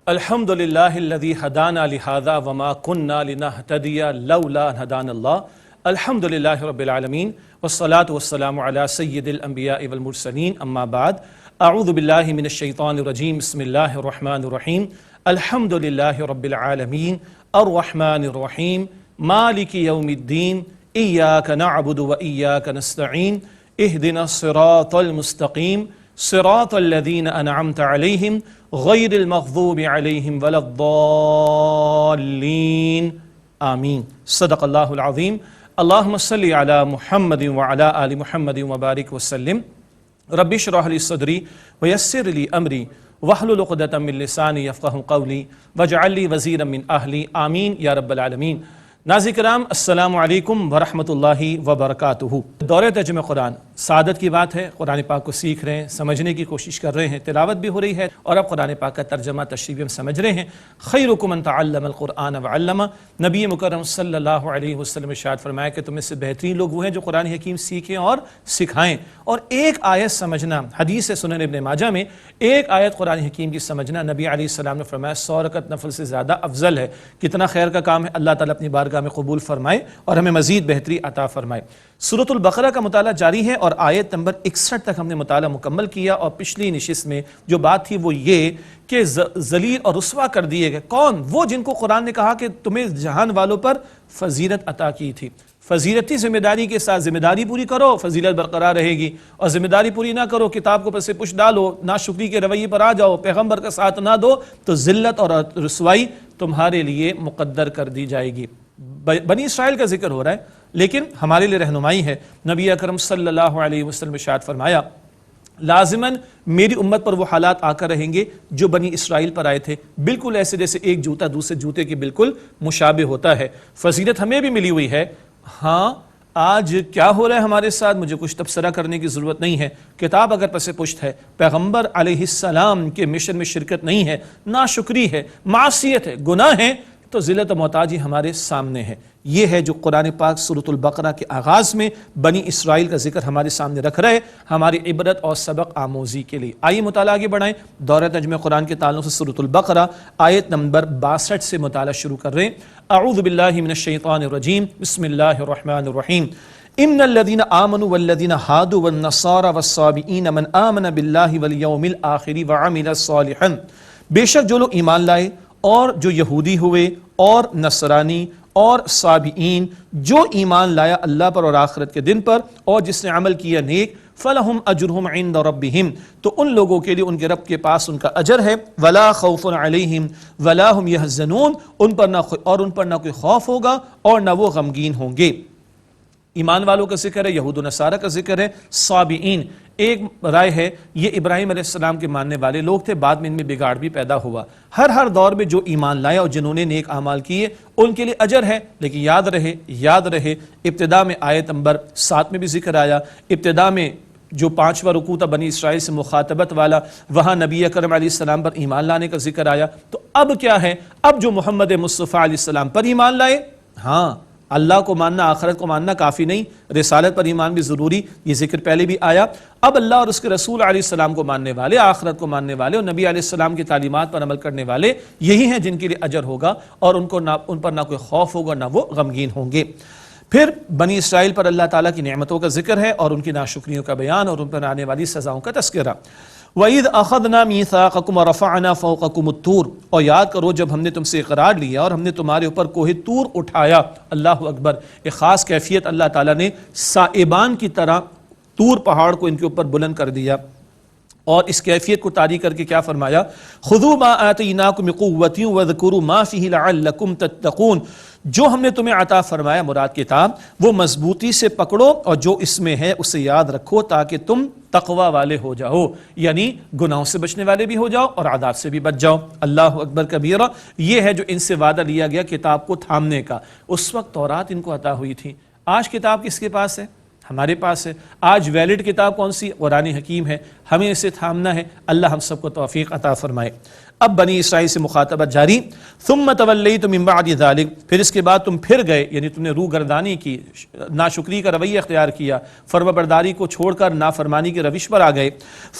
الحمدللہ ہدانا لہذا وما کننا لنہتدی لولا ان ہدانا اللہ الحمدللہ رب العالمین والصلاة والسلام علی سید الانبیاء والمرسلین اما بعد اعوذ باللہ من الشیطان الرجیم بسم اللہ الرحمن الرحیم الحمدللہ رب العالمین الرحمن الرحیم مالک یوم الدین ایاک نعبد و ایاک نستعین اہدنا الصراط المستقیم صراط الذین انعمت علیہم غیر المغضوب علیہم ولا الضالین آمین صدق اللہ العظیم اللہم صلی علی محمد وعلی آل محمد وبارک وسلم رب اشرح لی صدری ویسر لی امری واحلل عقدۃ من لسانی یفقہوا قولی واجعل لی وزیرا من اہلی آمین یا رب العالمین۔ ناظرین کرام السلام علیکم ورحمۃ اللہ وبرکاتہ۔ دورہ ترجمہ قرآن سعادت کی بات ہے، قرآن پاک کو سیکھ رہے ہیں، سمجھنے کی کوشش کر رہے ہیں، تلاوت بھی ہو رہی ہے اور اب قرآن پاک کا ترجمہ تشریح بھی ہم سمجھ رہے ہیں۔ خیرکم من تعلم القرآن وعلمہ، نبی مکرم صلی اللہ علیہ وسلم ارشاد فرمایا کہ تم میں سے بہترین لوگ وہ ہیں جو قرآن حکیم سیکھیں اور سکھائیں۔ اور ایک آیت سمجھنا، حدیث سنن ابن ماجہ میں ایک آیت قرآن حکیم کی سمجھنا نبی علیہ السلام نے فرمایا 100 رکعت نفل سے زیادہ افضل ہے۔ کتنا خیر کا کام ہے، اللہ تعالیٰ اپنی بارگاہ میں قبول فرمائے اور ہمیں مزید بہتری عطا فرمائے۔ سورۃ البقرہ کا مطالعہ جاری ہے اور آیت نمبر 61 تک ہم نے مطالعہ مکمل کیا، اور پچھلی نشست میں جو بات تھی وہ یہ کہ ذلیل اور رسوا کر دیے گئے کون؟ وہ جن کو قرآن نے کہا کہ تمہیں جہان والوں پر فضیلت عطا کی تھی۔ فضیلتی ذمہ داری کے ساتھ ذمہ داری پوری کرو، فضیلت برقرار رہے گی، اور ذمہ داری پوری نہ کرو، کتاب کو پس پش ڈالو، ناشکری کے رویے پر آ جاؤ، پیغمبر کا ساتھ نہ دو، تو ذلت اور رسوائی تمہارے لیے مقدر کر دی جائے گی۔ بنی اسرائیل کا ذکر ہو رہا ہے لیکن ہمارے لیے رہنمائی ہے۔ نبی اکرم صلی اللہ علیہ وسلم ارشاد فرمایا لازماً میری امت پر وہ حالات آ کر رہیں گے جو بنی اسرائیل پر آئے تھے، بالکل ایسے جیسے ایک جوتا دوسرے جوتے کے بالکل مشابہ ہوتا ہے۔ فضیلت ہمیں بھی ملی ہوئی ہے، ہاں آج کیا ہو رہا ہے ہمارے ساتھ مجھے کچھ تبصرہ کرنے کی ضرورت نہیں ہے۔ کتاب اگر پس پشت ہے، پیغمبر علیہ السلام کے مشن میں شرکت نہیں ہے، ناشکری ہے، معصیت ہے، گناہ ہے، تو ذلت و محتاجی ہمارے سامنے ہے۔ یہ ہے جو قرآن پاک سورۃ البقرہ کے آغاز میں بنی اسرائیل کا ذکر ہمارے سامنے رکھ رہا ہے، ہماری عبرت اور سبق آموزی کے لیے۔ آئیے مطالعہ آگے بڑھائیں۔ دورہ ترجمہ قرآن کے تعلق سے سورۃ البقرہ آیت نمبر 62 سے مطالعہ شروع کر رہے ہیں۔ اعوذ باللہ من الشیطان الرجیم، بسم اللہ الرحمن الرحیم۔ ان الذين آمنوا والذين هادوا والنصارى والصابئين من آمن بالله واليوم الآخر وعمل صالحا، بے شک جو لوگ ایمان لائے اور جو یہودی ہوئے اور نصرانی اور صابئین، جو ایمان لایا اللہ پر اور آخرت کے دن پر اور جس نے عمل کیا نیک، فلہم اجرہم عند ربہم، تو ان لوگوں کے لیے ان کے رب کے پاس ان کا اجر ہے، ولا خوف علیہم ولا هم یحزنون، ان پر نہ کوئی خوف ہوگا اور نہ وہ غمگین ہوں گے۔ ایمان والوں کا ذکر ہے، یہود و نصارہ کا ذکر ہے۔ صابئین ایک رائے ہے یہ ابراہیم علیہ السلام کے ماننے والے لوگ تھے، بعد میں ان میں بگاڑ بھی پیدا ہوا۔ ہر دور میں جو ایمان لائے اور جنہوں نے نیک اعمال کیے ان کے لیے اجر ہے، لیکن یاد رہے ابتدا میں آیت نمبر 7 میں بھی ذکر آیا، ابتدا میں جو 5واں رکوع تھا بنی اسرائیل سے مخاطبت والا، وہاں نبی اکرم علیہ السلام پر ایمان لانے کا ذکر آیا۔ تو اب کیا ہے؟ اب جو محمد مصطفیٰ علیہ السلام پر ایمان لائے، ہاں اللہ کو ماننا، آخرت کو ماننا کافی نہیں، رسالت پر ایمان بھی ضروری، یہ ذکر پہلے بھی آیا۔ اب اللہ اور اس کے رسول علیہ السلام کو ماننے والے، آخرت کو ماننے والے اور نبی علیہ السلام کی تعلیمات پر عمل کرنے والے یہی ہیں جن کے لیے اجر ہوگا، اور ان پر نہ کوئی خوف ہوگا نہ وہ غمگین ہوں گے۔ پھر بنی اسرائیل پر اللہ تعالیٰ کی نعمتوں کا ذکر ہے اور ان کی ناشکریوں کا بیان اور ان پر آنے والی سزاؤں کا تذکرہ۔ وَإِذْ أَخَذْنَا مِيثَاقَكُمْ وَرَفَعْنَا فَوْقَكُمُ الطُّورَ، اور یاد کرو جب ہم نے تم سے اقرار لیا اور ہم نے تمہارے اوپر کوہ طور اٹھایا۔ اللہ اکبر، ایک خاص کیفیت اللہ تعالیٰ نے سائبان کی طرح طور پہاڑ کو ان کے اوپر بلند کر دیا، اور اس کیفیت کو طاری کر کے کیا فرمایا؟ خُذُوا مَا آتَيْنَاكُمْ بِقُوَّةٍ وَاذْكُرُوا مَا فِيهِ لَعَلَّكُمْ تَتَّقُونَ، جو ہم نے تمہیں عطا فرمایا مراد کتاب، وہ مضبوطی سے پکڑو اور جو اس میں ہے اسے یاد رکھو تاکہ تم تقوی والے ہو جاؤ، یعنی گناہوں سے بچنے والے بھی ہو جاؤ اور عذاب سے بھی بچ جاؤ۔ اللہ اکبر کبیرہ، یہ ہے جو ان سے وعدہ لیا گیا کتاب کو تھامنے کا۔ اس وقت تورات ان کو عطا ہوئی تھی، آج کتاب کس کے پاس ہے؟ ہمارے پاس ہے۔ آج ویلڈ کتاب کون سی؟ قرآن حکیم ہے، ہمیں اسے تھامنا ہے۔ اللہ ہم سب کو توفیق عطا فرمائے۔ اب بنی اسرائیل سے مخاطبت جاری، ثم تولیتم من بعد ذلک، پھر اس کے بعد تم پھر گئے، یعنی تم نے روگردانی کی، ناشکری کا رویہ اختیار کیا، فرمانبرداری کو چھوڑ کر نافرمانی کے روش پر آ گئے۔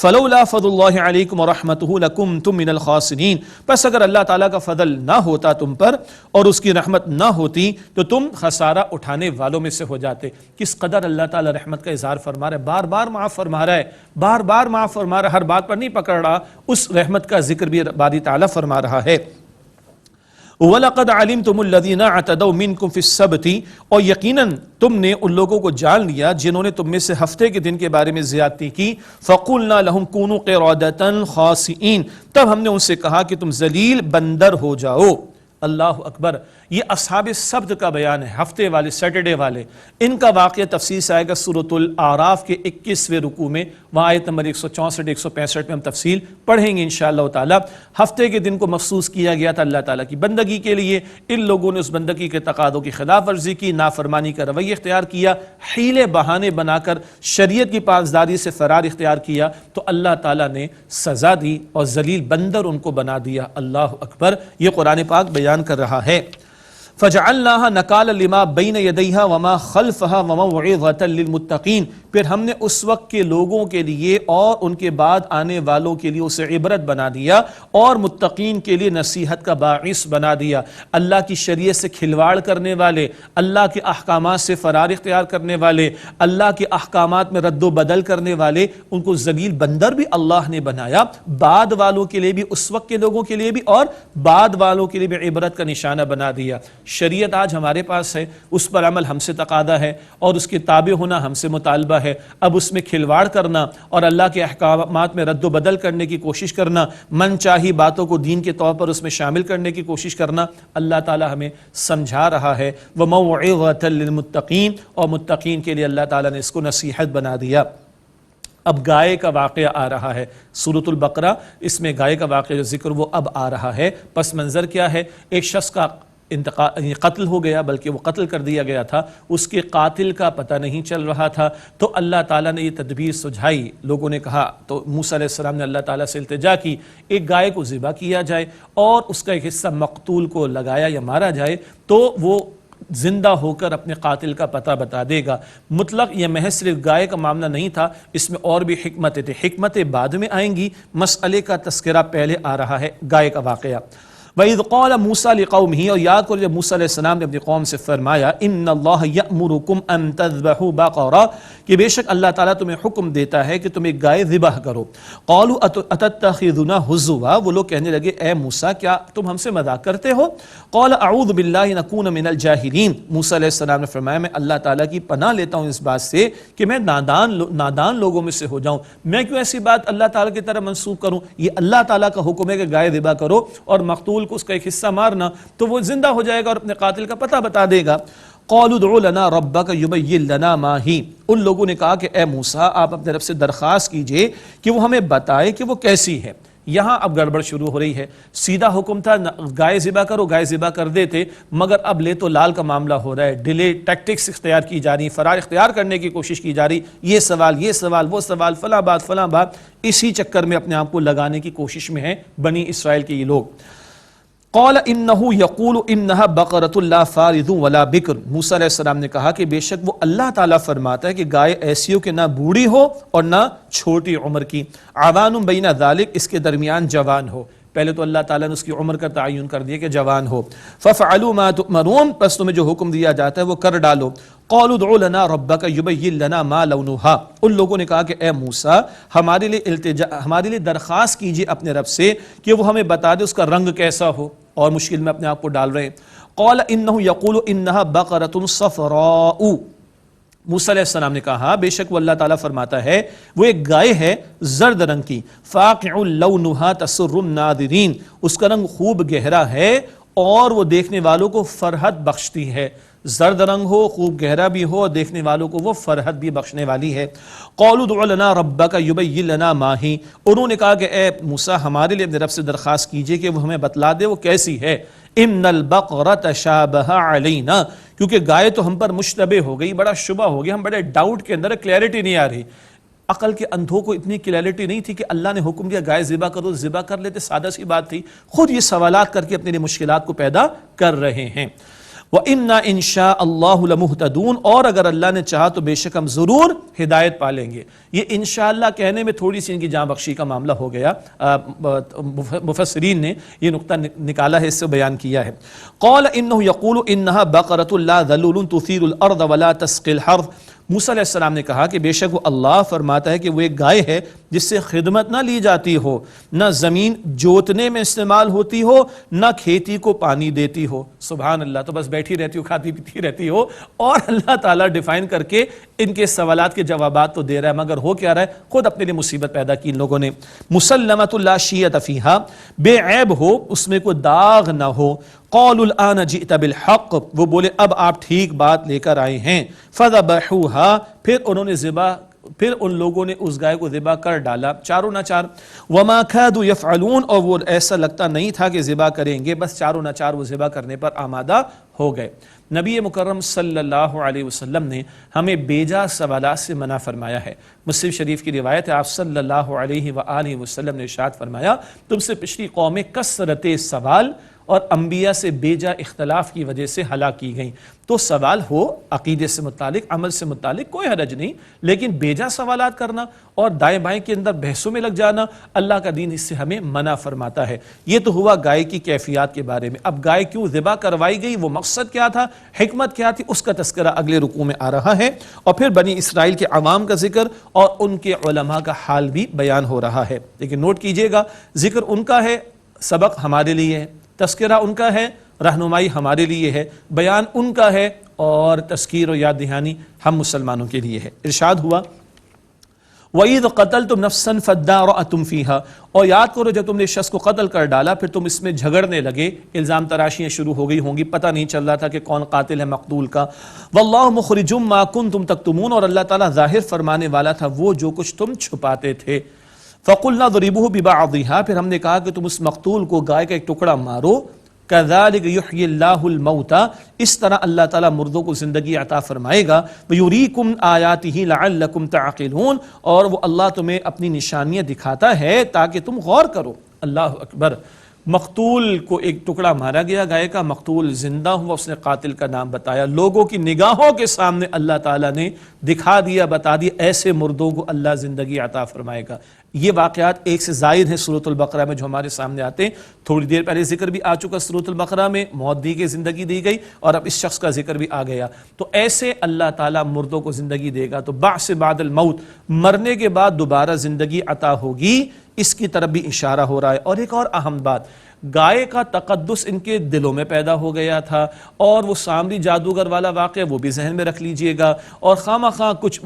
فلولا فضل اللہ علیکم ورحمتہ لکنتم من الخاسرین، پس اگر اللہ تعالیٰ کا فضل نہ ہوتا تم پر اور اس کی رحمت نہ ہوتی تو تم خسارہ اٹھانے والوں میں سے ہو جاتے۔ کس قدر اللہ تعالیٰ رحمت کا اظہار فرما رہا ہے، بار بار معاف فرما رہا ہے، بار بار معاف فرما رہا ہے، ہر بات پر نہیں پکڑ رہا، اس رحمت کا ذکر بھی باری تعالیٰ فرما رہا ہے۔ وَلَقَدْ عَلِمْتُمُ الَّذِينَ اعْتَدَوْا مِنْكُمْ فِي السَّبْتِ، اور یقیناً تم نے ان لوگوں کو جان لیا جنہوں نے تم میں سے ہفتے کے دن کے بارے میں زیادتی کی۔ فَقُلْنَا لَهُمْ كُونُوا قِرَادَةً خَاسِئِينَ، تب ہم نے ان سے کہا کہ تم ذلیل بندر ہو جاؤ۔ اللہ اکبر، یہ اصحاب السبت کا بیان ہے، ہفتے والے، سیٹرڈے والے۔ ان کا واقعہ تفصیل سے آئے گا سورۃ الاعراف کے 21ویں رکوع میں، وہاں آیت نمبر 164 165 میں ہم تفصیل پڑھیں گے انشاءاللہ تعالی۔ ہفتے کے دن کو مخصوص کیا گیا تھا اللہ تعالیٰ کی بندگی کے لیے، ان لوگوں نے اس بندگی کے تقاضوں کی خلاف ورزی کی، نافرمانی کا رویہ اختیار کیا، حیلے بہانے بنا کر شریعت کی پاسداری سے فرار اختیار کیا، تو اللہ تعالیٰ نے سزا دی اور ذلیل بندر ان کو بنا دیا۔ اللہ اکبر، یہ قرآن پاک بیان کر رہا ہے۔ فَجَعَلْنَاهَا نَكَالًا لِمَا بَيْنَ يَدَيْهَا وَمَا خَلْفَهَا وَمَوْعِظَةً لِلْمُتَّقِينَ، پھر ہم نے اس وقت کے لوگوں کے لیے اور ان کے بعد آنے والوں کے لیے اسے عبرت بنا دیا اور متقین کے لیے نصیحت کا باعث بنا دیا۔ اللہ کی شریعت سے کھلواڑ کرنے والے، اللہ کے احکامات سے فرار اختیار کرنے والے، اللہ کے احکامات میں رد و بدل کرنے والے، ان کو ذلیل بندر بھی اللہ نے بنایا، بعد والوں کے لیے بھی، اس وقت کے لوگوں کے لیے بھی اور بعد والوں کے لیے بھی عبرت کا نشانہ بنا دیا۔ شریعت آج ہمارے پاس ہے، اس پر عمل ہم سے تقاضا ہے اور اس کے تابع ہونا ہم سے مطالبہ ہے۔ اب اس میں کھلواڑ کرنا اور اللہ کے احکامات میں رد و بدل کرنے کی کوشش کرنا، من چاہی باتوں کو دین کے طور پر اس میں شامل کرنے کی کوشش کرنا، اللہ تعالی ہمیں سمجھا رہا ہے۔ وَمَوْعِظَةً لِلْمُتَّقِينَ، اور متقین کے لیے اللہ تعالیٰ نے اس کو نصیحت بنا دیا۔ اب گائے کا واقعہ آ رہا ہے سورۃ البقرہ، اس میں گائے کا واقعہ جو ذکر وہ اب آ رہا ہے۔ پس منظر کیا ہے؟ ایک شخص کا قتل ہو گیا، بلکہ وہ قتل کر دیا گیا تھا، اس کے قاتل کا پتہ نہیں چل رہا تھا، تو اللہ تعالیٰ نے یہ تدبیر سجھائی۔ لوگوں نے کہا، تو موسیٰ علیہ السلام نے اللہ تعالیٰ سے التجا کی، ایک گائے کو ذبح کیا جائے اور اس کا ایک حصہ مقتول کو لگایا یا مارا جائے تو وہ زندہ ہو کر اپنے قاتل کا پتہ بتا دے گا۔ مطلق یہ محض صرف گائے کا معاملہ نہیں تھا، اس میں اور بھی حکمتیں تھے، حکمتیں بعد میں آئیں گی، مسئلے کا تذکرہ پہلے آ رہا ہے، گائے کا واقعہ۔ وَإِذْ قَالَ مُوسَىٰ لِقَوْمِهِ، اور یاد کرو جب موسیٰ علیہ السلام نے اپنی قوم سے فرمایا، إِنَّ اللَّهَ يَأْمُرُكُمْ أَن تَذْبَحُوا بَقَرَةً، کہ بے شک اللہ تعالیٰ تمہیں حکم دیتا ہے کہ تم ایک گائے ذبح کرو۔ قَالُوا أَتَتَّخِذُنَا هُزُوًا، وہ لوگ کہنے لگے اے موسیٰ کیا تم ہم سے مذاق کرتے ہو؟ قَالَ أَعُوذُ بِاللَّهِ أَنْ أَكُونَ مِنَ الْجَاهِلِينَ، موسیٰ علیہ السلام نے فرمایا میں اللہ تعالیٰ کی پناہ لیتا ہوں اس بات سے کہ میں نادان لوگوں میں سے ہو جاؤں، میں کیوں ایسی بات اللہ تعالیٰ کی طرح منسوب کروں؟ یہ اللہ تعالیٰ کا حکم ہے کہ گائے ذبح کرو اور مقتول کو اس کا ایک حصہ مارنا، تو وہ زندہ ہو جائے گا اور اپنے قاتل کا پتہ بتا دے گا۔ قَالُوا ادْعُ لَنَا رَبَّكَ يُبَيِّن لَنَا مَا هِی، ان لوگوں نے کہا کہ اے موسیٰ آپ اپنے رب سے درخواست کیجئے کہ وہ ہمیں بتائے کہ وہ کیسی ہے۔ یہاں اب گڑبڑ شروع ہو رہی ہے، سیدھا حکم تھا گائے ذبح کرو، گائے ذبح کر دیتے، مگر اب لے تو لال کا معاملہ ہو رہا ہے، ڈیلے ٹیکٹکس اختیار کی جا رہی، فرار اختیار کرنے کی کوشش کی جا رہی، یہ سوال وہ سوال، فلاں بات، اسی چکر میں اپنے آپ کو لگانے کی کوشش میں ہیں بنی اسرائیل کے یہ لوگ۔ قال انه يقول انها بقرة لا فارض ولا بکر، موسیٰ علیہ السلام نے کہا کہ بے شک وہ اللہ تعالیٰ فرماتا ہے کہ گائے ایسی ہو کہ نہ بوڑھی ہو اور نہ چھوٹی عمر کی، عوان بین ذالک، اس کے درمیان جوان ہو۔ پہلے تو اللہ تعالیٰ نے اس کی عمر کا تعین کر دیا کہ جوان ہو۔ ففعلوا ما تؤمرون، پس تمہیں جو حکم دیا جاتا ہے وہ کر ڈالو۔ قالوا ادع لنا ربک یبین لنا ما لونها، ان لوگوں نے کہا کہ اے موسیٰ ہمارے لیے درخواست کیجیے اپنے رب سے کہ وہ ہمیں بتا دے اس کا رنگ کیسا ہو، اور مشکل میں اپنے آپ کو ڈال رہے ہیں۔ قال انه يقول انها بقرة صفراء، موسیٰ علیہ السلام نے کہا بے شک وہ اللہ تعالیٰ فرماتا ہے وہ ایک گائے ہے زرد رنگ کی، فاقع لونها تسر الناظرین، اس کا رنگ خوب گہرا ہے اور وہ دیکھنے والوں کو فرحت بخشتی ہے، زرد رنگ ہو، خوب گہرا بھی ہو، دیکھنے والوں کو وہ فرحت بھی بخشنے والی ہے۔ قالوا ادع لنا ربک یبین لنا ما ہی، انہوں نے کہا کہ اے موسیٰ ہمارے لیے اپنے رب سے درخواست کیجئے کہ وہ ہمیں بتلا دے وہ کیسی ہے۔ ان البقرة تشابہ علینا، کیونکہ گائے تو ہم پر مشتبہ ہو گئی، بڑا شبہ ہو گیا، ہم بڑے ڈاؤٹ کے اندر، کلیئرٹی نہیں آ رہی۔ عقل کے اندھوں کو اتنی کلیئرٹی نہیں تھی کہ اللہ نے حکم دیا گائے ذبح کرو، ذبح کر لیتے، سادہ سی بات تھی، خود یہ سوالات کر کے اپنے لیے مشکلات کو پیدا کر رہے ہیں۔ وَإِنَّا إِن شَاءَ اللَّهُ لَمُهْتَدُونَ، اور اگر اللہ نے چاہا تو بے شک ہم ضرور ہدایت پالیں گے۔ یہ انشاءاللہ کہنے میں تھوڑی سی ان کی جاں بخشی کا معاملہ ہو گیا، مفسرین نے یہ نقطہ نکالا ہے، اس سے بیان کیا ہے۔ قَالَ إِنَّهُ يَقُولُ إِنَّهَا بَقَرَةٌ لَا ذَلُولٌ تُثِيرُ الْأَرْضَ وَلَا تَسْقِي الْحَرْثَ۔ موسیٰ علیہ السلام نے کہا کہ بے شک وہ اللہ فرماتا ہے کہ وہ ایک گائے ہے جس سے خدمت نہ لی جاتی ہو، نہ زمین جوتنے میں استعمال ہوتی ہو، نہ کھیتی کو پانی دیتی ہو۔ سبحان اللہ، تو بس بیٹھی رہتی ہو، کھاتی پیتی رہتی ہو، اور اللہ تعالیٰ ڈیفائن کر کے ان کے سوالات کے جوابات تو دے رہا ہے، مگر ہو کیا رہا ہے؟ خود اپنے لیے مصیبت پیدا کی ان لوگوں نے۔ مسلمۃ لا شیۃ فیہا، بے عیب ہو، اس میں کوئی داغ نہ ہو۔ قالوا الآن جئت بالحق، وہ بولے اب آپ ٹھیک بات لے کر آئے ہیں۔ فذبحوها، پھر انہوں نے پھر ان لوگوں نے اس گائے کو ذبح کر ڈالا، چاروں ناچار۔ وما كادوا يفعلون، اور وہ ایسا لگتا نہیں تھا کہ ذبح کریں گے، بس چاروں ناچار وہ ذبح کرنے پر آمادہ ہو گئے۔ نبی مکرم صلی اللہ علیہ وسلم نے ہمیں بیجا سوالات سے منع فرمایا ہے۔ مسلم شریف کی روایت ہے، آپ صلی اللہ علیہ وآلہ وسلم نے ارشاد فرمایا، تم سے پچھلی قومیں کثرت سوال اور انبیاء سے بیجا اختلاف کی وجہ سے ہلاک کی گئیں۔ تو سوال ہو عقیدے سے متعلق، عمل سے متعلق، کوئی حرج نہیں، لیکن بیجا سوالات کرنا اور دائیں بائیں کے اندر بحثوں میں لگ جانا، اللہ کا دین اس سے ہمیں منع فرماتا ہے۔ یہ تو ہوا گائے کی کیفیات کے بارے میں۔ اب گائے کیوں ذبح کروائی گئی، وہ مقصد کیا تھا، حکمت کیا تھی، اس کا تذکرہ اگلے رکوع میں آ رہا ہے، اور پھر بنی اسرائیل کے عوام کا ذکر اور ان کے علماء کا حال بھی بیان ہو رہا ہے۔ لیکن نوٹ کیجئے گا، ذکر ان کا ہے، سبق ہمارے لیے ہے، تذکرہ ان کا ہے، رہنمائی ہمارے لیے ہے، بیان ان کا ہے، اور تذکیر و یاد دہانی ہم مسلمانوں کے لیے ہے۔ ارشاد ہوا وَإِذْ قَتَلْتُمْ نَفْسًا فَادَّارَأْتُمْ فِيهَا، اور یاد کرو جب تم نے شخص کو قتل کر ڈالا، پھر تم اس میں جھگڑنے لگے، الزام تراشیاں شروع ہو گئی ہوں گی، پتہ نہیں چل رہا تھا کہ کون قاتل ہے مقتول کا۔ وَاللَّهُ مُخْرِجٌ مَا كُنْتُمْ تَكْتُمُونَ، اور اللہ تعالیٰ ظاہر فرمانے والا تھا وہ جو کچھ تم چھپاتے تھے۔ فَقُلْنَا ضْرِبُوهُ بِبَعْضِهَا، پھر ہم نے کہا کہ تم اس مقتول کو گائے کا ایک ٹکڑا مارو۔ كَذَلِكَ يُحْيِي اللَّهُ الْمَوْتَى، اس طرح اللہ تعالیٰ مردوں کو زندگی عطا فرمائے گا۔ وَيُرِيكُمْ آيَاتِهِ لَعَلَّكُمْ تَعْقِلُونَ، اور وہ اللہ تمہیں اپنی نشانیاں دکھاتا ہے تاکہ تم غور کرو۔ اللہ اکبر۔ مقتول کو ایک ٹکڑا مارا گیا گائے کا، مقتول زندہ ہوا، اس نے قاتل کا نام بتایا، لوگوں کی نگاہوں کے سامنے اللہ تعالیٰ نے دکھا دیا، بتا دیا، ایسے مردوں کو اللہ زندگی عطا فرمائے گا۔ یہ واقعات ایک سے زائد ہیں سورۃ البقرہ میں جو ہمارے سامنے آتے ہیں۔ تھوڑی دیر پہلے ذکر بھی آ چکا سورۃ البقرہ میں، موت دی گئی، زندگی دی گئی، اور اب اس شخص کا ذکر بھی آ گیا۔ تو ایسے اللہ تعالیٰ مردوں کو زندگی دے گا، تو بعث بعد الموت، مرنے کے بعد دوبارہ زندگی عطا ہوگی، اس کی طرف بھی اشارہ ہو رہا ہے۔ اور ایک اور اہم بات، گائے کا تقدس ان کے دلوں میں پیدا ہو گیا تھا، اور وہ سامری جادوگر والا واقعہ وہ بھی ذہن میں رکھ لیجئے گا، اور خواہ مخواہ کچھ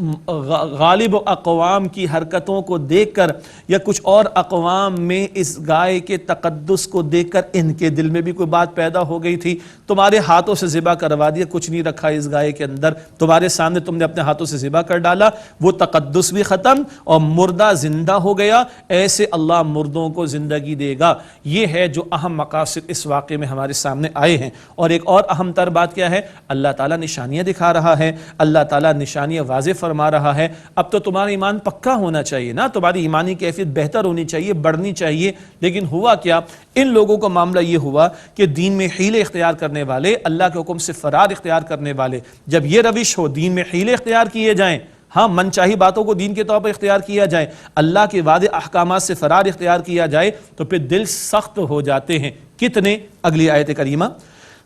غالب اقوام کی حرکتوں کو دیکھ کر یا کچھ اور اقوام میں اس گائے کے تقدس کو دیکھ کر ان کے دل میں بھی کوئی بات پیدا ہو گئی تھی۔ تمہارے ہاتھوں سے ذبح کروا دیا، کچھ نہیں رکھا اس گائے کے اندر، تمہارے سامنے تم نے اپنے ہاتھوں سے ذبح کر ڈالا، وہ تقدس بھی ختم اور مردہ زندہ ہو گیا۔ ایسے اللہ مردوں کو زندگی دے گا۔ یہ ہے جو اہم مقاصد اس واقعے میں ہمارے سامنے آئے ہیں۔ اور ایک اور اہم تر بات کیا ہے، اللہ تعالیٰ نشانیاں دکھا رہا ہے، اللہ تعالیٰ نشانیاں واضح فرما رہا ہے۔ اب تو تمہارا ایمان پکا ہونا چاہیے نا، تمہاری ایمانی کیفیت بہتر ہونی چاہیے، بڑھنی چاہیے۔ لیکن ہوا کیا، ان لوگوں کا معاملہ یہ ہوا کہ دین میں حیلے اختیار کرنے والے، اللہ کے حکم سے فرار اختیار کرنے والے، جب یہ روش ہو، دین میں حیلے اختیار کیے جائیں، ہاں من چاہی باتوں کو دین کے طور پر اختیار کیا جائے، اللہ کے وعدے احکامات سے فرار اختیار کیا جائے، تو پھر دل سخت ہو جاتے ہیں۔ کتنے؟ اگلی آیت کریمہ،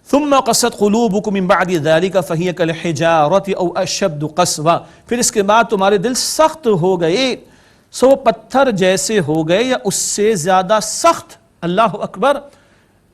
ثم قست قلوبكم من بعد ذلك فهي كالحجارة او اشد قسوة، پھر اس کے بعد تمہارے دل سخت ہو گئے، سو پتھر جیسے ہو گئے یا اس سے زیادہ سخت۔ اللہ اکبر۔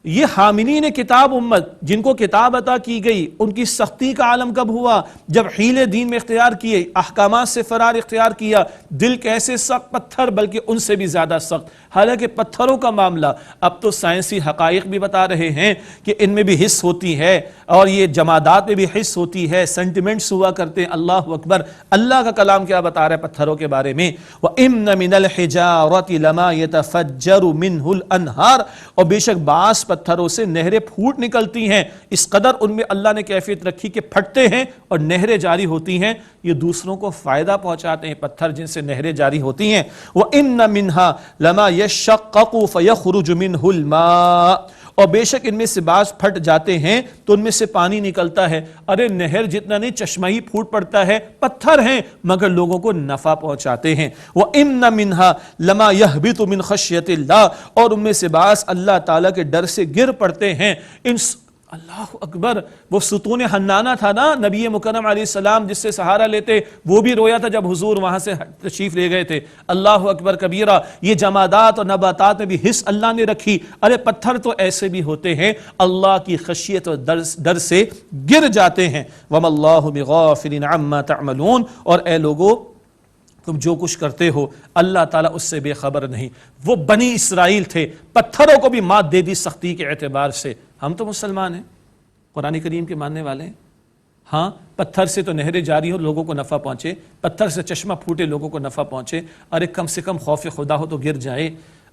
یہ حاملین کتاب امت جن کو کتاب عطا کی گئی، ان کی سختی کا عالم کب ہوا؟ جب حیلے دین میں اختیار کیے، احکامات سے فرار اختیار کیا، دل کیسے سخت؟ پتھر بلکہ ان سے بھی زیادہ سخت۔ حالانکہ پتھروں کا معاملہ اب تو سائنسی حقائق بھی بتا رہے ہیں کہ ان میں بھی حس ہوتی ہے، اور یہ جمادات میں بھی حس ہوتی ہے، سینٹیمنٹس ہوا کرتے ہیں۔ اللہ اکبر۔ اللہ کا کلام کیا بتا رہا ہے پتھروں کے بارے میں؟ وَإِنَّ مِنَ الْحِجَارَةِ لَمَا يَتَفَجَّرُ مِنْهُ الْأَنْهَارُ، اور بے شک بعض پتھروں سے نہریں پھوٹ نکلتی ہیں، اس قدر ان میں اللہ نے کیفیت رکھی کہ پھٹتے ہیں اور نہریں جاری ہوتی ہیں، یہ دوسروں کو فائدہ پہنچاتے ہیں پتھر جن سے نہریں جاری ہوتی ہیں۔ وَإِنَّ مِنْهَا لَمَا يَشَّقَّقُ فَيَخْرُجُ مِنْهُ الْمَاءُ، اور بے شک ان میں سے بعض پھٹ جاتے ہیں تو ان میں سے پانی نکلتا ہے۔ ارے نہر جتنا نہیں، چشمہ ہی پھوٹ پڑتا ہے، پتھر ہیں مگر لوگوں کو نفع پہنچاتے ہیں۔ وَإِنَّ مِنْهَا لَمَا يَهْبِطُ مِنْ خَشْيَةِ اللَّهِ، اور ان میں سے بعض اللہ تعالیٰ کے ڈر سے گر پڑتے ہیں۔ اللہ اکبر، وہ ستون حنانہ تھا نا نبی مکرم علیہ السلام جس سے سہارا لیتے، وہ بھی رویا تھا جب حضور وہاں سے تشریف لے گئے تھے۔ اللہ اکبر کبیرہ، یہ جمادات اور نباتات میں بھی حص اللہ نے رکھی۔ ارے پتھر تو ایسے بھی ہوتے ہیں اللہ کی خشیت اور ڈر سے گر جاتے ہیں۔ وَمَا اللَّهُ بِغَافِلٍ عَمَّا تَعْمَلُونَ، اور اے لوگو تم جو کچھ کرتے ہو اللہ تعالیٰ اس سے بے خبر نہیں۔ وہ بنی اسرائیل تھے، پتھروں کو بھی مات دے دی سختی کے اعتبار سے۔ ہم تو مسلمان ہیں، قرآن کریم کے ماننے والے ہیں۔ ہاں، پتھر سے تو نہریں جاری ہو، لوگوں کو نفع پہنچے، پتھر سے چشمہ پھوٹے، لوگوں کو نفع پہنچے، ارے کم سے کم خوف خدا ہو تو گر جائے۔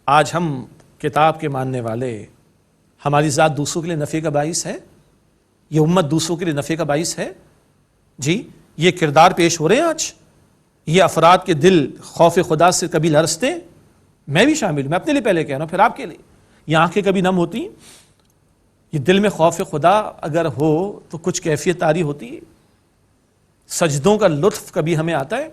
آج ہم کتاب کے ماننے والے، ہماری ذات دوسروں کے لیے نفع کا باعث ہے، یہ امت دوسروں کے لیے نفع کا باعث ہے؟ جی یہ کردار پیش ہو رہے ہیں آج؟ یہ افراد کے دل خوف خدا سے کبھی لرزتے ہیں؟ میں بھی شامل ہوں، میں اپنے لیے پہلے کہہ رہا ہوں پھر آپ کے لیے۔ یہ آنکھیں کبھی نم ہوتی ہیں؟ یہ دل میں خوف خدا اگر ہو تو کچھ کیفیت طاری ہوتی ہے؟ سجدوں کا لطف کبھی ہمیں آتا ہے؟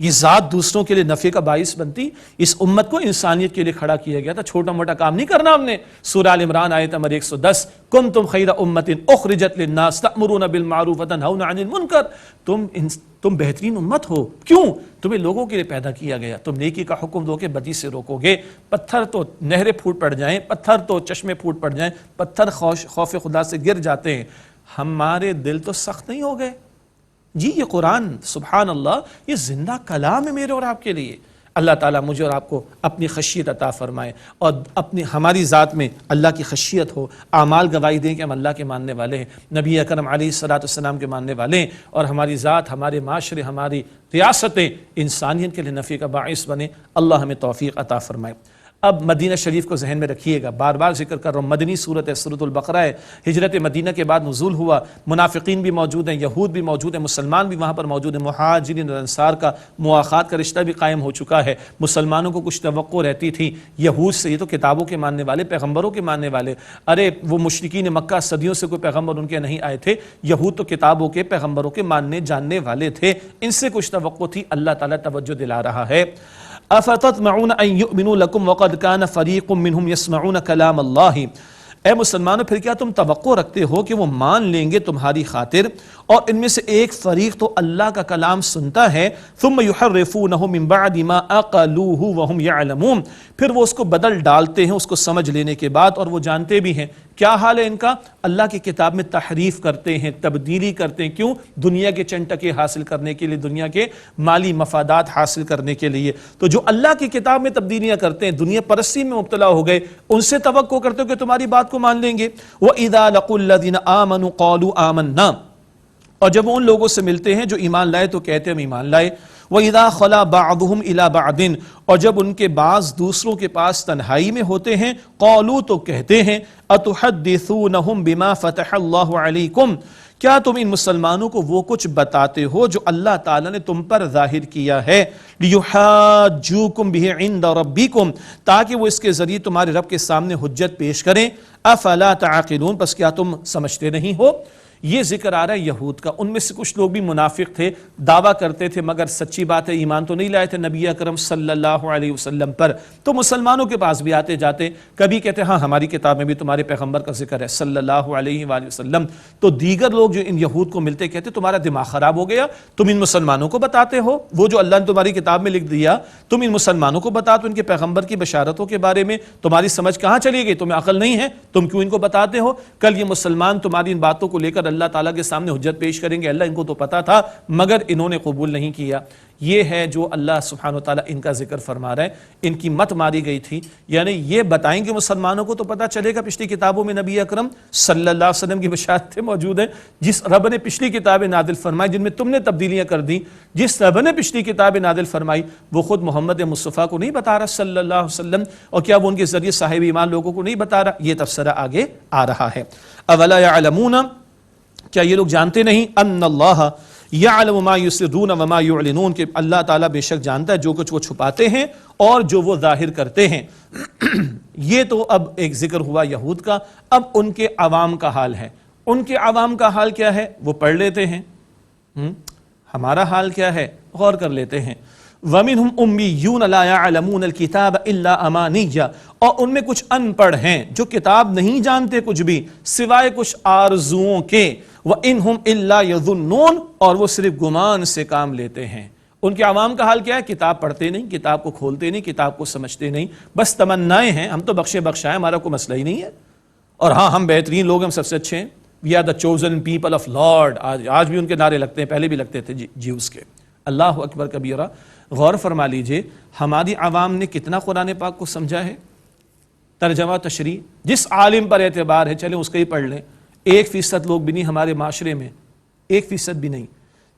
یہ ذات دوسروں کے لیے نفع کا باعث بنتی؟ اس امت کو انسانیت کے لیے کھڑا کیا گیا تھا، چھوٹا موٹا کام نہیں کرنا ہم نے۔ سورہ آل عمران آیت نمبر 110، کنتم خیر امت اخرجت للناس تأمرون بالمعروف وتنہون عن المنکر، تم بہترین امت ہو۔ کیوں؟ تمہیں لوگوں کے لیے پیدا کیا گیا، تم نیکی کا حکم دو گے، بدی سے روکو گے۔ پتھر تو نہریں پھوٹ پڑ جائیں، پتھر تو چشمے پھوٹ پڑ جائیں، پتھر خوف خدا سے گر جاتے ہیں، ہمارے دل تو سخت نہیں ہو گئے؟ جی یہ قرآن سبحان اللہ یہ زندہ کلام ہے میرے اور آپ کے لیے۔ اللہ تعالیٰ مجھے اور آپ کو اپنی خشیت عطا فرمائے اور ہماری ذات میں اللہ کی خشیت ہو، اعمال گواہی دیں کہ ہم اللہ کے ماننے والے ہیں، نبی اکرم علیہ الصلوۃ والسلام کے ماننے والے ہیں، اور ہماری ذات، ہمارے معاشرے، ہماری ریاستیں انسانیت کے لیے نفع کا باعث بنے۔ اللہ ہمیں توفیق عطا فرمائے۔ اب مدینہ شریف کو ذہن میں رکھیے گا، بار بار ذکر کر رہا ہوں، مدنی صورت ہے، سورۃ البقرہ ہے، ہجرت مدینہ کے بعد نزول ہوا، منافقین بھی موجود ہیں، یہود بھی موجود ہیں، مسلمان بھی وہاں پر موجود ہیں، مہاجرین اور انصار کا مواخات کا رشتہ بھی قائم ہو چکا ہے۔ مسلمانوں کو کچھ توقع رہتی تھی یہود سے، یہ تو کتابوں کے ماننے والے، پیغمبروں کے ماننے والے، ارے وہ مشرکین مکہ صدیوں سے کوئی پیغمبر ان کے نہیں آئے تھے، یہود تو کتابوں کے، پیغمبروں کے ماننے جاننے والے تھے، ان سے کچھ توقع تھی، اللہ تعالیٰ توجہ دلا رہا ہے۔ افتطمعون ان یؤمنوا لکم وقد کان فریق منہم یسمعون کلام اللہ، اے مسلمانوں پھر کیا تم توقع رکھتے ہو کہ وہ مان لیں گے تمہاری خاطر، اور ان میں سے ایک فریق تو اللہ کا کلام سنتا ہے، ثم یحرفونہ من بعد ما عقلوہ وہم یعلمون، پھر وہ اس کو بدل ڈالتے ہیں اس کو سمجھ لینے کے بعد، اور وہ جانتے بھی ہیں۔ کیا حال ہے ان کا؟ اللہ کی کتاب میں تحریف کرتے ہیں، تبدیلی کرتے ہیں، کیوں؟ دنیا کے چند ٹکے حاصل کرنے کے لیے، دنیا کے مالی مفادات حاصل کرنے کے لیے۔ تو جو اللہ کی کتاب میں تبدیلیاں کرتے ہیں، دنیا پرستی میں مبتلا ہو گئے، ان سے توقع کرتے ہو کہ تمہاری بات کو مان لیں گے۔ وَإِذَا لَقُوا الَّذِينَ آمَنُوا قَالُوا آمَنَّا، اور جب وہ ان لوگوں سے ملتے ہیں جو ایمان لائے تو کہتے ہیں ہم ایمان لائے۔ وَإِذَا خَلَا بَعْضُهُمْ إِلَى بَعْضٍ، اور جب ان کے بعض دوسروں کے پاس تنہائی میں ہوتے ہیں، قَالُوا تو کہتے ہیں أَتُحَدِّثُونَهُمْ بِمَا فَتَحَ اللَّهُ عَلَيْكُمْ، کیا تم ان مسلمانوں کو وہ کچھ بتاتے ہو جو اللہ تعالیٰ نے تم پر ظاہر کیا ہے، لِيُحَاجُّوكُمْ بِهِ عِنْدَ رَبِّكُمْ، تاکہ وہ اس کے ذریعے تمہارے رب کے سامنے حجت پیش کریں۔ أَفَلَا تَعْقِلُونَ، پس کیا تم سمجھتے نہیں ہو؟ یہ ذکر آ رہا ہے یہود کا، ان میں سے کچھ لوگ بھی منافق تھے، دعویٰ کرتے تھے مگر سچی بات ہے ایمان تو نہیں لائے تھے نبی اکرم صلی اللہ علیہ وسلم پر، تو مسلمانوں کے پاس بھی آتے جاتے، کبھی کہتے ہاں ہماری کتاب میں بھی تمہارے پیغمبر کا ذکر ہے صلی اللہ علیہ وآلہ وسلم، تو دیگر لوگ جو ان یہود کو ملتے کہتے تمہارا دماغ خراب ہو گیا، تم ان مسلمانوں کو بتاتے ہو وہ جو اللہ نے تمہاری کتاب میں لکھ دیا، تم ان مسلمانوں کو بتاتے ہو ان کے پیغمبر کی بشارتوں کے بارے میں، تمہاری سمجھ کہاں چلی گئی؟ تمہیں عقل نہیں ہے؟ تم کیوں ان کو بتاتے ہو؟ کل یہ مسلمان تمہاری ان باتوں کو لے کر اللہ تعالیٰ کے سامنے حجت پیش کریں گے، اللہ ان کو تو پتا تھا مگر انہوں نے قبول نہیں کیا۔ یہ ہے جو اللہ سبحانہ و تعالیٰ ان کا ذکر فرما رہا ہے، ان کی مت ماری گئی تھی، یعنی یہ بتائیں کہ مسلمانوں کو تو پتہ چلے گا پچھلی کتابوں میں نبی اکرم صلی اللہ علیہ وسلم کی بشارتیں موجود ہیں، جس رب نے پچھلی کتابیں نازل فرمائی جن میں تم نے تبدیلیاں کر دی، جس رب نے پچھلی کتابیں نازل فرمائی وہ خود محمد مصطفیٰ کو نہیں بتا رہا صلی اللہ علیہ وسلم، اور کیا وہ ان کے ذریعے صاحب ایمان لوگوں کو نہیں بتا رہا؟ یہ تفسیرہ آگے آ رہا ہے۔ اولا یعلمون، کیا یہ لوگ جانتے نہیں، ان اللہ یعلم ما یسرون وما یعلنون، کہ اللہ تعالیٰ بے شک جانتا ہے جو کچھ وہ چھپاتے ہیں اور جو وہ ظاہر کرتے ہیں۔ یہ تو اب ایک ذکر ہوا یہود کا، اب ان کے عوام کا حال ہے۔ ان کے عوام کا حال کیا ہے وہ پڑھ لیتے ہیں، ہمارا حال کیا ہے غور کر لیتے ہیں۔ وَمِنْهُمْ أُمِّيُّونَ لَا يَعْلَمُونَ الْكِتَابَ إِلَّا أَمَانِيَّ، اور ان میں کچھ ان پڑھ ہیں جو کتاب نہیں جانتے کچھ بھی سوائے کچھ آرزوؤں کے، وَإِنْهُمْ إِلَّا يَظُنُّونَ، اور وہ صرف گمان سے کام لیتے ہیں۔ ان کے عوام کا حال کیا ہے؟ کتاب پڑھتے نہیں، کتاب کو کھولتے نہیں، کتاب کو سمجھتے نہیں، بس تمنائیں ہیں ہم تو بخشے بخشائیں، ہمارا کوئی مسئلہ ہی نہیں ہے، اور ہاں ہم بہترین لوگ، ہم سب سے اچھے ہیں، we are the chosen people of lord, آج بھی ان کے نعرے لگتے ہیں، پہلے بھی لگتے تھے جیوز کے۔ اللہ اکبر کبیرہ۔ غور فرما لیجئے ہماری عوام نے کتنا قرآن پاک کو سمجھا ہے، ترجمہ تشریح جس عالم پر اعتبار ہے چلیں اس کا ہی پڑھ لیں، 1% لوگ بھی نہیں ہمارے معاشرے میں، 1% بھی نہیں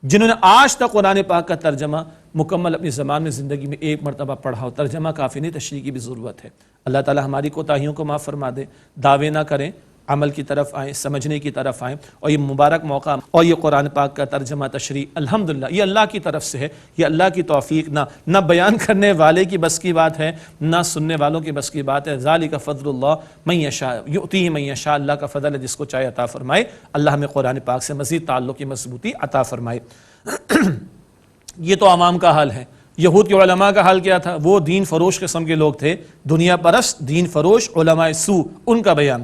جنہوں نے آج تک قرآن پاک کا ترجمہ مکمل اپنی زبان میں زندگی میں ایک مرتبہ پڑھا ہو۔ ترجمہ کافی نہیں، تشریح کی بھی ضرورت ہے۔ اللہ تعالی ہماری کوتاہیوں کو معاف فرما دے، دعوے نہ کریں، عمل کی طرف آئیں، سمجھنے کی طرف آئیں، اور یہ مبارک موقع اور یہ قرآن پاک کا ترجمہ تشریح الحمدللہ یہ اللہ کی طرف سے ہے، یہ اللہ کی توفیق، نہ بیان کرنے والے کی بس کی بات ہے، نہ سننے والوں کی بس کی بات ہے۔ ذالک فضل اللہ من یشاء یؤتیہ من یشاء، اللہ کا فضل ہے جس کو چاہے عطا فرمائے۔ اللہ ہمیں قرآن پاک سے مزید تعلق کی مضبوطی عطا فرمائے۔ یہ تو عوام کا حال ہے۔ یہود کے علماء کا حال کیا تھا؟ وہ دین فروش قسم کے لوگ تھے، دنیا پرست دین فروش علماء سوء، ان کا بیان۔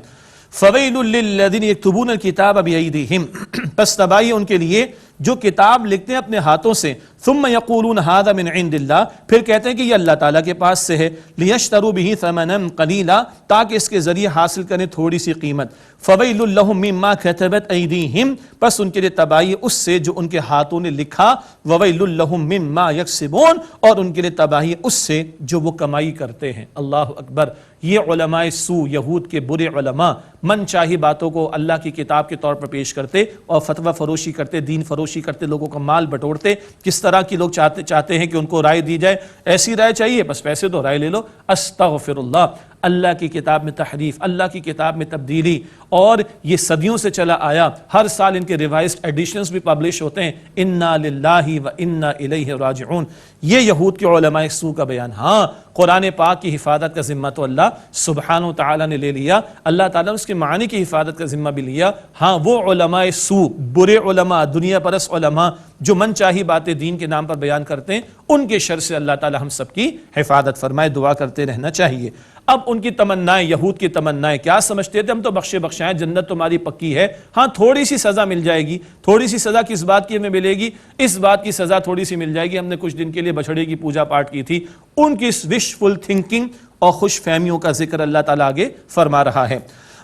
فَوَيْلٌ لِّلَّذِينَ يَكْتُبُونَ الْكِتَابَ بِأَيْدِيهِمْ، پس تباہی ان کے لیے جو کتاب لکھتے ہیں اپنے ہاتھوں سے، ثُمَّ يَقُولُونَ هَذَا مِنْ عِنْدِ اللَّهِ، پھر کہتے ہیں کہ یہ اللہ تعالیٰ کے پاس سے ہے، لِيَشْتَرُوا بِهِ ثَمَنًا قَلِيلًا، تاکہ اس کے ذریعے حاصل کریں تھوڑی سی قیمت۔ فَوَيْلٌ لَّهُم مِّمَّا كَتَبَتْ أَيْدِيهِمْ، پس ان کے لیے تباہی اس سے جو ان کے ہاتھوں نے لکھا، وَوَيْلٌ لَّهُم مِّمَّا يَكْسِبُونَ، اور ان کے لیے تباہی اس سے جو وہ کمائی کرتے ہیں۔ اللہ اکبر۔ یہ علماء سوء، یہود کے برے علماء من چاہی باتوں کو اللہ کی کتاب کے طور پر پیش کرتے اور فتویٰ فروشی کرتے، دین فروشی کرتے، لوگوں کا مال بٹورتے۔ کس طرح کی لوگ چاہتے ہیں کہ ان کو رائے دی جائے، ایسی رائے چاہیے بس پیسے دو رائے لے لو۔ استغفر اللہ۔ اللہ کی کتاب میں تحریف، اللہ کی کتاب میں تبدیلی، اور یہ صدیوں سے چلا آیا، ہر سال ان کے ریوائزڈ ایڈیشنز بھی پبلش ہوتے ہیں۔ انا للہ و انا الیہ راجعون۔ یہ یہود کے علماء سوء کا بیان۔ ہاں قرآن پاک کی حفاظت کا ذمہ تو اللہ سبحانہ و تعالیٰ نے لے لیا، اللہ تعالیٰ نے اس کے معنی کی حفاظت کا ذمہ بھی لیا۔ ہاں وہ علماء سوء، برے علماء، دنیا پرست علماء جو من چاہی باتیں دین کے نام پر بیان کرتے ہیں، ان کے شر سے اللہ تعالیٰ ہم سب کی حفاظت فرمائے، دعا کرتے رہنا چاہیے۔ اب ان کی تمنائیں، یہود کی تمنائیں کیا سمجھتے تھے؟ ہم تو بخشے بخشائیں، جنت تمہاری پکی ہے، ہاں تھوڑی سی سزا مل جائے گی۔ تھوڑی سی سزا کس بات کی ہمیں ملے گی؟ اس بات کی سزا تھوڑی سی مل جائے گی، ہم نے کچھ دن کے لیے بچھڑے کی پوجا پاٹ کی تھی۔ ان کی اس وشفل تھنکنگ اور خوش فہمیوں کا ذکر اللہ تعالیٰ آگے فرما رہا ہے۔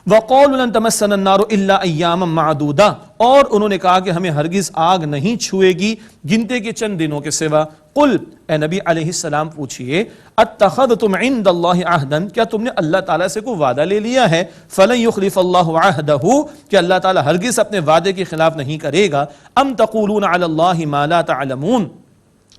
وَقَالُوا لَن تَمَسَّنَا النَّارُ إِلَّا أَيَّامًا مَّعْدُودَةً، اور انہوں نے کہا کہ ہمیں ہرگز آگ نہیں چھوئے گی گنتے کے چند دنوں کے سوا۔ قل، اے نبی علیہ السلام پوچھئے، اتخذتم عند اللہ عہدا، کیا تم نے اللہ تعالیٰ سے کوئی وعدہ لے لیا ہے؟ فلن یخلف اللہ عہدہ، کہ اللہ تعالیٰ ہرگز اپنے وعدے کے خلاف نہیں کرے گا۔ ام تقولون علی اللہ ما لا تعلمون،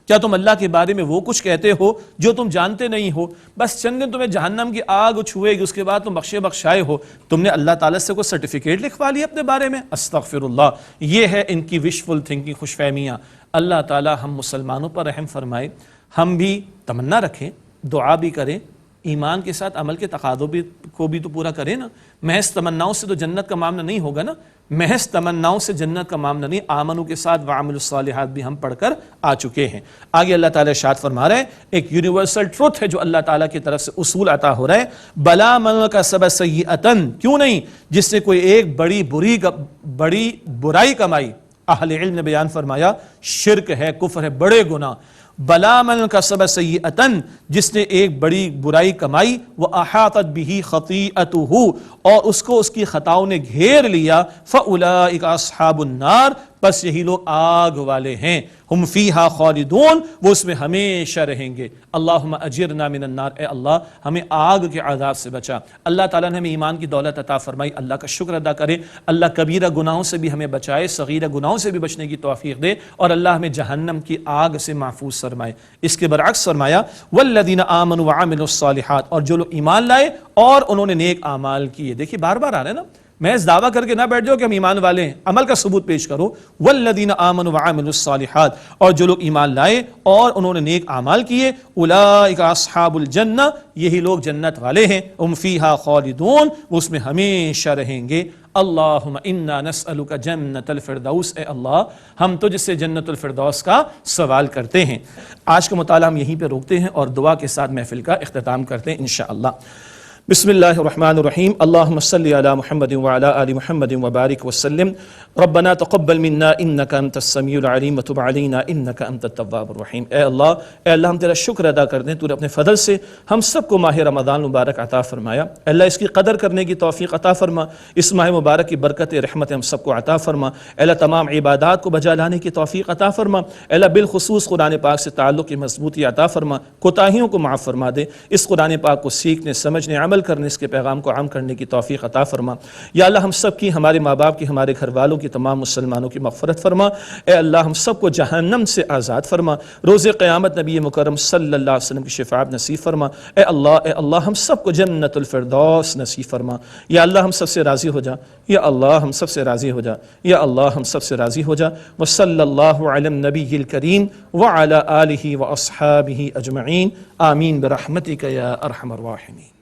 کیا تم اللہ کے بارے میں وہ کچھ کہتے ہو جو تم جانتے نہیں ہو؟ بس چند دن تمہیں جہنم کی آگ چھوئے گی، اس کے بعد تم بخشے بخشائے ہو، تم نے اللہ تعالیٰ سے کوئی سرٹیفکیٹ لکھوا لیا اپنے بارے میں؟ استغفر اللہ۔ یہ ہے ان کی وشفل تھنکنگ، خوش فہمیاں۔ اللہ تعالیٰ ہم مسلمانوں پر رحم فرمائے، ہم بھی تمنا رکھیں، دعا بھی کریں، ایمان کے ساتھ عمل کے تقاضوں کو بھی تو پورا کریں نا۔ محض تمناؤں سے تو جنت کا معاملہ نہیں ہوگا نا، محض تمناؤں سے جنت کا معاملہ نہیں۔ آمنوا کے ساتھ وعملوا الصالحات بھی ہم پڑھ کر آ چکے ہیں۔ آگے اللہ تعالیٰ ارشاد فرما رہے ہیں، ایک یونیورسل ٹروتھ ہے جو اللہ تعالیٰ کی طرف سے اصول عطا ہو رہا ہے۔ بلا من کسب سیئۃ، کیوں نہیں جس سے کوئی ایک بڑی برائی کمائی۔ اہل علم نے بیان فرمایا شرک ہے، کفر ہے، بڑے گناہ۔ بلا من کسب سیئۃ، جس نے ایک بڑی برائی کمائی، وَأَحَاطَتْ بِهِ خَطِیئَتُهُ، اور اس کو اس کی خطاؤں نے گھیر لیا، فَأُولَٰئِکَ أَصْحَابُ النَّارِ، بس یہی لوگ آگ والے ہیں، ہم فیہا خالدون، وہ اس میں ہمیشہ رہیں گے۔ اللہم اجرنا من النار، اے اللہ ہمیں آگ کے عذاب سے بچا۔ اللہ تعالیٰ نے ہمیں ایمان کی دولت عطا فرمائی، اللہ کا شکر ادا کرے۔ اللہ کبیرہ گناہوں سے بھی ہمیں بچائے، صغیرہ گناہوں سے بھی بچنے کی توفیق دے، اور اللہ ہمیں جہنم کی آگ سے محفوظ فرمائے۔ اس کے برعکس فرمایا والذین آمنوا وعملوا الصالحات، اور جو لوگ ایمان لائے اور انہوں نے نیک اعمال کیے۔ دیکھیے بار بار آ رہے ہیں نا، محض دعویٰ کر کے نہ بیٹھ جاؤ کہ ہم ایمان والے ہیں، عمل کا ثبوت پیش کرو۔ والذین آمنوا وعملوا الصالحات، اور جو لوگ ایمان لائے اور انہوں نے نیک اعمال کیے، اولئک اصحاب الجنہ، یہی لوگ جنت والے ہیں، ہم فیہا خالدون، وہ اس میں ہمیشہ رہیں گے۔ اللہم انا نسألک جنت الفردوس، اے اللہ ہم تجھ سے جنت الفردوس کا سوال کرتے ہیں۔ آج کا مطالعہ ہم یہیں پہ روکتے ہیں اور دعا کے ساتھ محفل کا اختتام کرتے ہیں انشاءاللہ۔ بسم اللہ الرحمن الرحیم، اللہم صلی علی محمد وعلی آل محمد وبارک وسلم۔ ربنا تقبل منا انک انت السمیع العلیم وتب علینا انک انت التواب الرحیم۔ اے اللہ ہم تیرا شکر ادا کرتے ہیں، تو نے اپنے فضل سے ہم سب کو ماہ رمضان مبارک عطا فرمایا۔ اے اللہ اس کی قدر کرنے کی توفیق عطا فرما، اس ماہ مبارک کی برکت رحمت ہم سب کو عطا فرما۔ اے اللہ تمام عبادات کو بجا لانے کی توفیق عطا فرما۔ اے اللہ بالخصوص قرآن پاک سے تعلق کی مضبوطی عطا فرما، کوتاہیوں کو معاف فرما دے، اس قرآن پاک کو سیکھنے سمجھنے عمل کرنے، اس کے پیغام کو عام کرنے کی توفیق عطا فرما۔ یا اللہ ہم سب کی، ہمارے ماں باپ کی، ہمارے گھر والوں کی، تمام مسلمانوں کی مغفرت فرما۔ اے اللہ ہم سب کو جہنم سے آزاد فرما، روز قیامت نبی مکرم صلی اللہ علیہ وسلم کی شفاعت نصیب فرما۔ اے اللہ ہم سب کو جنت الفردوس نصیب فرما۔ یا اللہ ہم سب سے راضی ہو جا، یا اللہ ہم سب سے راضی ہو جا، یا اللہ ہم سب سے راضی ہو جا۔ وصلی اللہ علی النبی الکریم وعلی آلہ واصحابہ اجمعین، آمین برحمتک یا ارحم الراحمین۔